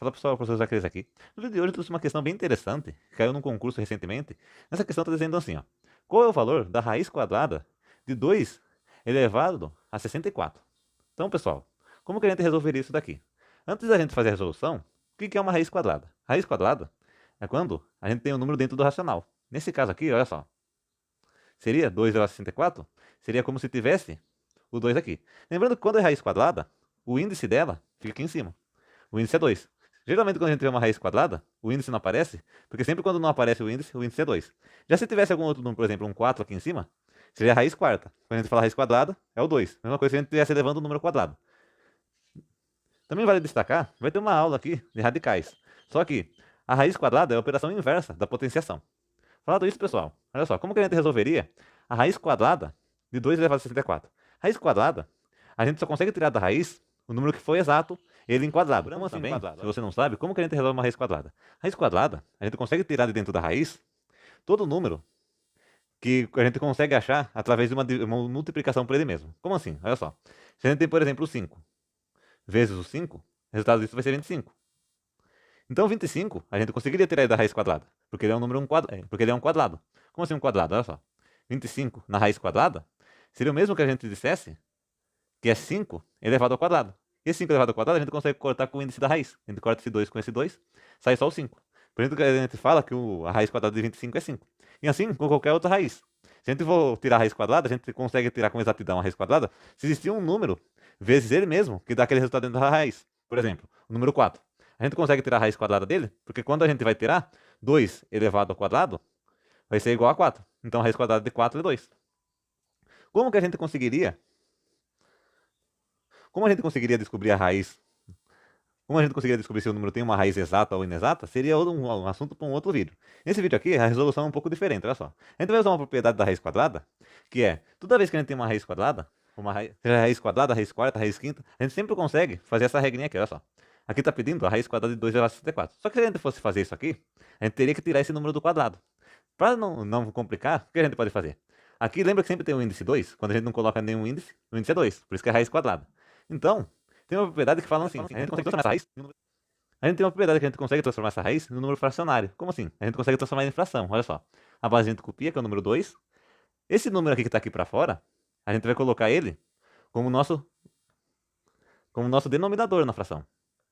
Fala pessoal, professor Zacarias aqui. No vídeo de hoje eu trouxe uma questão bem interessante, que caiu num concurso recentemente. Nessa questão está dizendo assim, ó. Qual é o valor da raiz quadrada de 2 elevado a 64? Então, pessoal, como que a gente resolveria isso daqui? Antes da gente fazer a resolução, o que é uma raiz quadrada? Raiz quadrada é quando a gente tem um número dentro do racional. Nesse caso aqui, olha só. Seria 2 elevado a 64? Seria como se tivesse o 2 aqui. Lembrando que quando é raiz quadrada, o índice dela fica aqui em cima. O índice é 2. Geralmente, quando a gente vê uma raiz quadrada, o índice não aparece, porque sempre quando não aparece o índice é 2. Já se tivesse algum outro número, por exemplo, um 4 aqui em cima, seria a raiz quarta. Quando a gente fala raiz quadrada, é o 2. Mesma coisa se a gente estivesse elevando o número quadrado. Também vale destacar, vai ter uma aula aqui de radicais. Só que a raiz quadrada é a operação inversa da potenciação. Falado isso, pessoal, olha só, como que a gente resolveria a raiz quadrada de 2 elevado a 64? Raiz quadrada, a gente só consegue tirar da raiz o número que foi exato, ele em quadrado. Como assim também, se você não sabe, como que a gente resolve uma raiz quadrada? Raiz quadrada, a gente consegue tirar de dentro da raiz todo número que a gente consegue achar através de uma multiplicação por ele mesmo. Como assim? Olha só. Se a gente tem, por exemplo, o 5 vezes o 5, o resultado disso vai ser 25. Então, 25 a gente conseguiria tirar ele da raiz quadrada, porque ele é um número porque ele é um quadrado. Como assim um quadrado? Olha só. 25 na raiz quadrada seria o mesmo que a gente dissesse que é 5 elevado ao quadrado. E 5 elevado ao quadrado a gente consegue cortar com o índice da raiz. A gente corta esse 2 com esse 2, sai só o 5. Por isso que a gente fala que a raiz quadrada de 25 é 5. E assim com qualquer outra raiz. Se a gente for tirar a raiz quadrada, a gente consegue tirar com exatidão a raiz quadrada se existir um número vezes ele mesmo que dá aquele resultado dentro da raiz. Por exemplo, o número 4. A gente consegue tirar a raiz quadrada dele, porque quando a gente vai tirar 2 elevado ao quadrado, vai ser igual a 4. Então a raiz quadrada de 4 é 2. Como que a gente conseguiria? Como a gente conseguiria descobrir a raiz? Como a gente conseguiria descobrir se o número tem uma raiz exata ou inexata? Seria um assunto para um outro vídeo. Nesse vídeo aqui, a resolução é um pouco diferente, olha só. A gente vai usar uma propriedade da raiz quadrada, que é, toda vez que a gente tem uma raiz quadrada, seja a raiz quadrada, a raiz quarta, a raiz quinta, a gente sempre consegue fazer essa regrinha aqui, olha só. Aqui está pedindo a raiz quadrada de 2 elevado a 64. Só que se a gente fosse fazer isso aqui, a gente teria que tirar esse número do quadrado. Para não complicar, o que a gente pode fazer? Aqui lembra que sempre tem o índice 2? Quando a gente não coloca nenhum índice, o índice é 2. Por isso que é a raiz quadrada. Então, tem uma propriedade que fala assim, a gente consegue transformar essa raiz a gente tem uma propriedade que a gente consegue transformar essa raiz no número fracionário. Como assim? A gente consegue transformar em fração, olha só. A base a gente copia, que é o número 2. Esse número aqui que está aqui para fora, a gente vai colocar ele como nosso denominador na fração.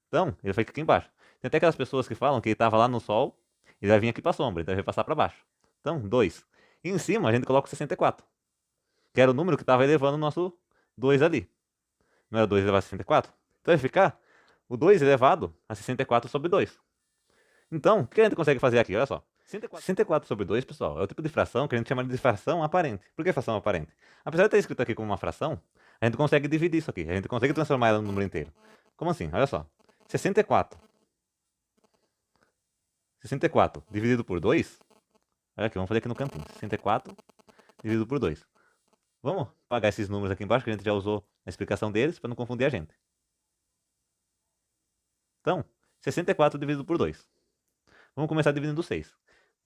Então, ele fica aqui embaixo. Tem até aquelas pessoas que falam que ele estava lá no sol, e vai vir aqui para a sombra, então ele vai passar para baixo. Então, 2. E em cima a gente coloca o 64, que era o número que estava elevando o nosso 2 ali. Não era 2 elevado a 64? Então vai ficar o 2 elevado a 64 sobre 2. Então, o que a gente consegue fazer aqui? Olha só. 64 sobre 2, pessoal, é o tipo de fração que a gente chama de fração aparente. Por que fração aparente? Apesar de estar escrito aqui como uma fração, a gente consegue dividir isso aqui. A gente consegue transformar ela no número inteiro. Como assim? Olha só. 64. 64 dividido por 2. Olha aqui, vamos fazer aqui no cantinho. 64 dividido por 2. Vamos apagar esses números aqui embaixo, que a gente já usou a explicação deles, para não confundir a gente. Então, 64 dividido por 2. Vamos começar dividindo 6.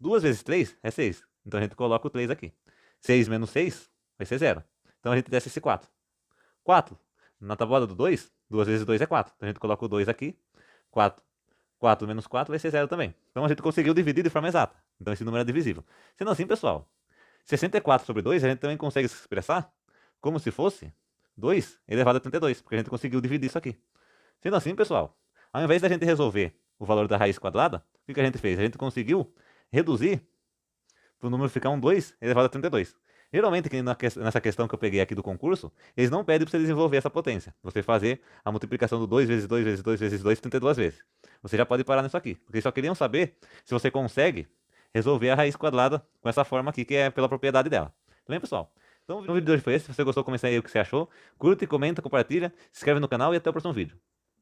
2 vezes 3 é 6. Então a gente coloca o 3 aqui. 6 menos 6 vai ser 0. Então a gente desce esse 4. 4. Na tabuada do 2, 2 vezes 2 é 4. Então a gente coloca o 2 aqui. 4. 4 menos 4 vai ser 0 também. Então a gente conseguiu dividir de forma exata. Então esse número é divisível. Sendo assim, pessoal, 64 sobre 2 a gente também consegue se expressar como se fosse 2 elevado a 32. Porque a gente conseguiu dividir isso aqui. Sendo assim, pessoal, ao invés da gente resolver o valor da raiz quadrada, o que a gente fez? A gente conseguiu reduzir para o número ficar um 2 elevado a 32. Geralmente, nessa questão que eu peguei aqui do concurso, eles não pedem para você desenvolver essa potência. Você fazer a multiplicação do 2 vezes 2 vezes 2 vezes 2 32 vezes. Você já pode parar nisso aqui. Porque eles só queriam saber se você consegue resolver a raiz quadrada com essa forma aqui, que é pela propriedade dela. Tudo bem, pessoal? Então o vídeo de hoje foi esse. Se você gostou, comenta aí o que você achou. Curta, comenta, compartilha, se inscreve no canal e até o próximo vídeo.